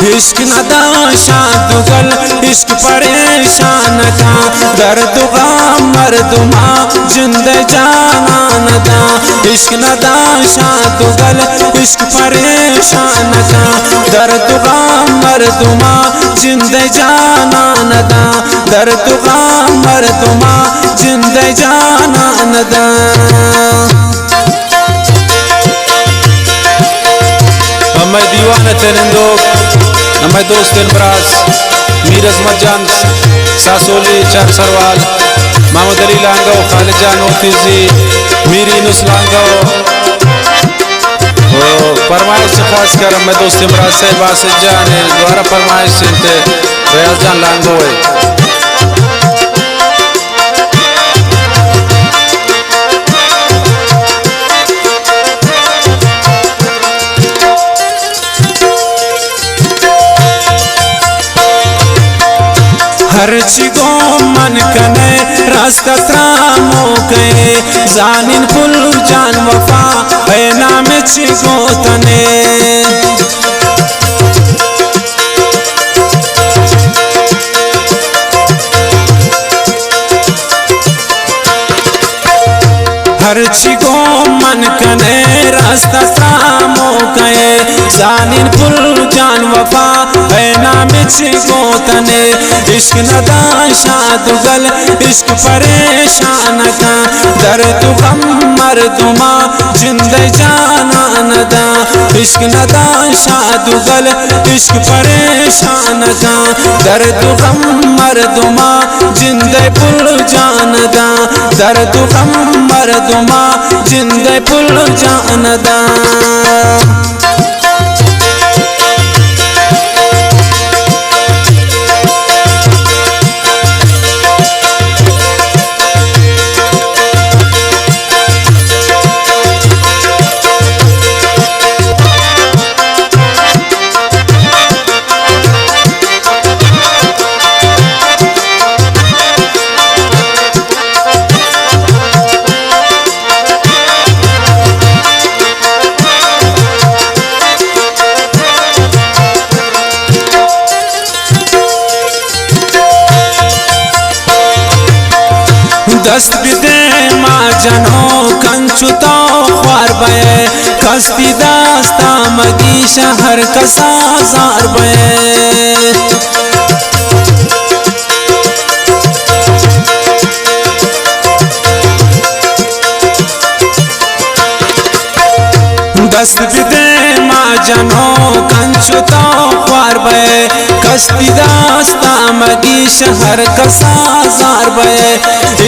इश्क नदा शादुगल इश्क परेशान था दर्द गम मर्दुमा जिंद जाना नदा इश्क नदा शादुगल इश्क परेशान था दर्द गम मर्दुमा जिंद जाना नदा दर्द गम मर्दुमा जिंद जाना नदा मैं दीवाना तेरिंदो मैं दोस्त इमराज मीर अजमत जान सासोली चार सरवाल मोहम्मद अली लांगो खालिद जान ओतीजी मीरी नुस लांगो फरमाइश खास कर मैं दोस्त इमराज से बासित जान द्वारा फरमाइश से रियाज जान लांगो है हर चिगो मन कने रास्ता त्रामो गए जानिन फुल जान वफा है नाम चिगो तने हर चिगो मन कने रास्ता त्रामो गए जानिन फुल जान वफा है नाम चिगो तने इश्क नदा शादुगल इश्क परेशान का दर्द गम मर्दुमा जिंद जाना नदा इश्क नदा शादुगल इश्क परेशान का दर्द गम मर्दुमा जिंद पुल जानदा दर्द गम मर्दुमा जिंद पुल जानदा दस्त बिदे माँ जनो कंचुतो ख्वार बये कस्ती दास्ता मगी शहर कसा जार बये दस्त बिदे माँ जनो कंचुतो ख्वार बये कस्ती दास्ता मगी शहर कसा जार बये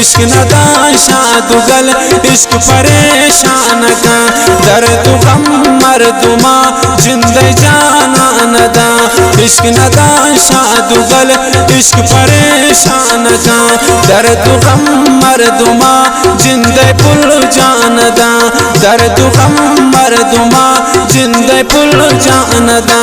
इश्क नदा शादुगल इश्क परेशान का दर्द गम मर्दुमा जिंद जाना नदा इश्क नदा शादुगल इश्क परेशान का दर्द गम मर्दुमा जिंद पुल जानदा दर्द गम मर्दुमा जिंद पुल जानदा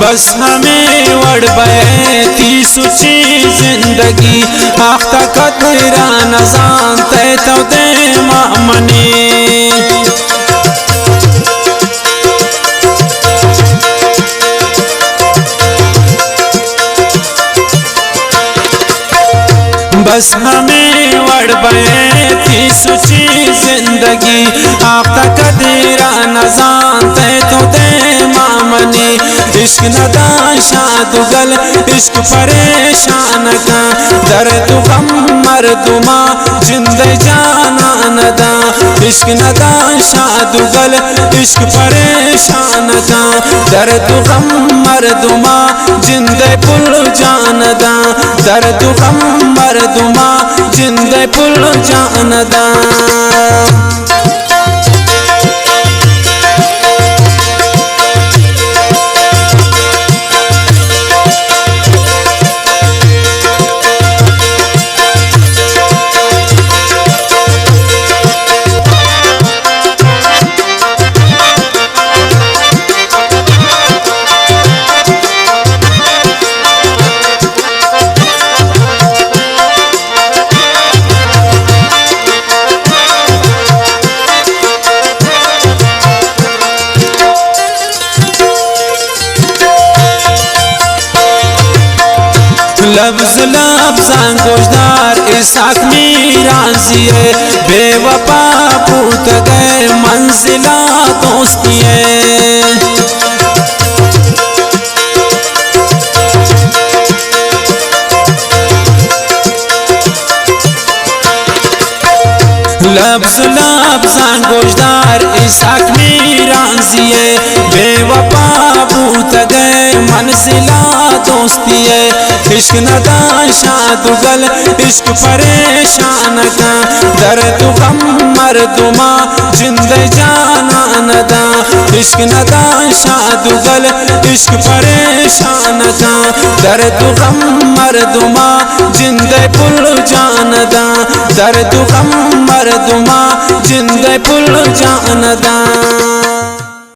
बस हमें वड़ बये थी सुची जिंदगी आख्ता कतरा नजान तय तो दे मामनी बस हमें वड़ बये थी सुची जिंदगी आख्ता कतरा नजान तय तो दे मामनी इश्क नदा शादुगल इश्क परेशान का दर्द गम मर्दुमा जिंद जाना नदा इश्क नदा शादुगल इश्क परेशान दा दर्द गम मर्दुमा जिंदे पुल जान दा दर्द गम मर्दुमा जिंदे पुल जान दा लफ्ज़ लफ्ज़ां गोशदार इसाक मीरांजिए बेवफा पूत गए मंजिला दोस्तिए लफ्ज़ लफ्ज़ां गोशदार इसाक मीरांजिए बेवफा पूत गए मंजिला दोस्तिए इश्क नदा शादुगल इश्क परेशान का दर्द गम मर्दुमा जिंदे जाना नदा इश्क नदा शादुगल इश्क परेशान का दर्द गम मर्दुमा जिंदे पुल जान दा दर्द गम मर्दुमा जिंदे पुल जान दा